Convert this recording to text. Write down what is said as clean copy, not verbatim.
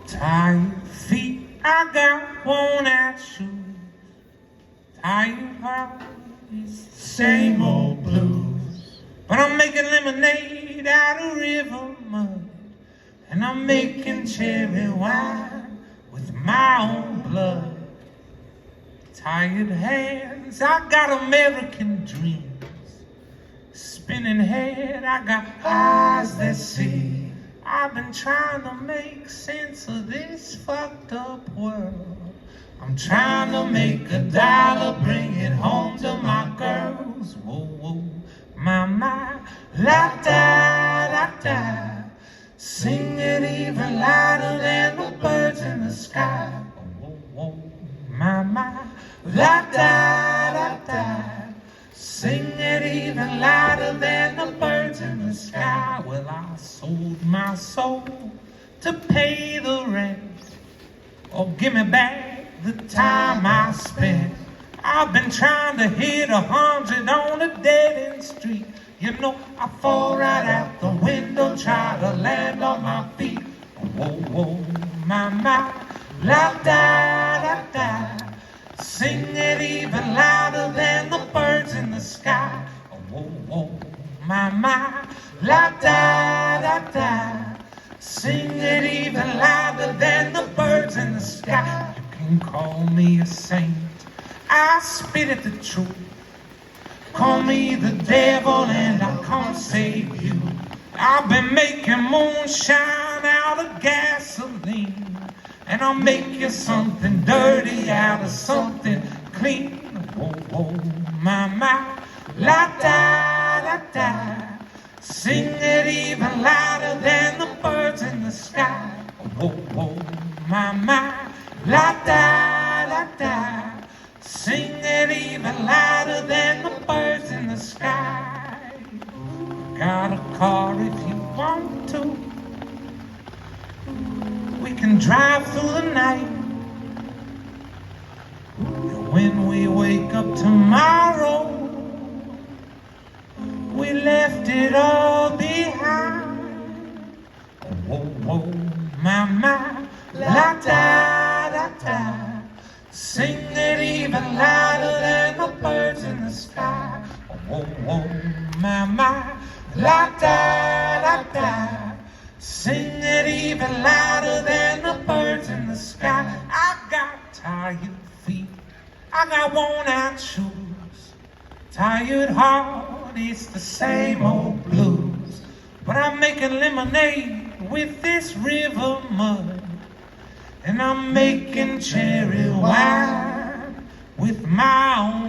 Tired feet, I got worn out shoes. Tired heart, it's the same old blues. But I'm making lemonade out of river mud, and I'm making cherry wine with my own blood. Tired hands, I got American dreams. Spinning head, I got eyes that see. I've been trying to make sense of this fucked up world. I'm trying to make a dollar, bring it home to my girls. Whoa, whoa, my, la-da-da-da. Sing it even louder than the birds in the sky. Whoa, whoa, my, la-da-da-da. Sing it even louder than the birds in the sky. Well, I sold my soul to pay the rent, or give me back the time I spent. I've been trying to hit 100 on a dead-end street. You know, I fall right out the window, try to land on my feet. Whoa, whoa, my, la-da-da-da. Sing it even louder than the birds in the sky. Whoa, whoa, my, la-da-da-da. Sing it even louder than the birds in the sky. You can call me a saint, I spit at the truth. Call me the devil and I can't save you. I've been making moonshine out of gasoline, and I'll make you something dirty out of something clean. Whoa, whoa, my, la-da-da-da. Sing it even louder than the birds in the sky. Whoa, whoa, my, la-da-da-da. Sing it even louder than the birds in the sky. Got a car if you want to. We can drive through the night. And when we wake up tomorrow, we left it all behind. Whoa, whoa, my, la-da-da-da. Sing it even louder than the birds in the sky. Whoa, whoa, my, la-da-da-da. Sing it even louder than the birds in the sky. I got tired feet, I got worn out shoes. Tired heart, it's the same old blues. But I'm making lemonade with this river mud, and I'm making cherry wine with my own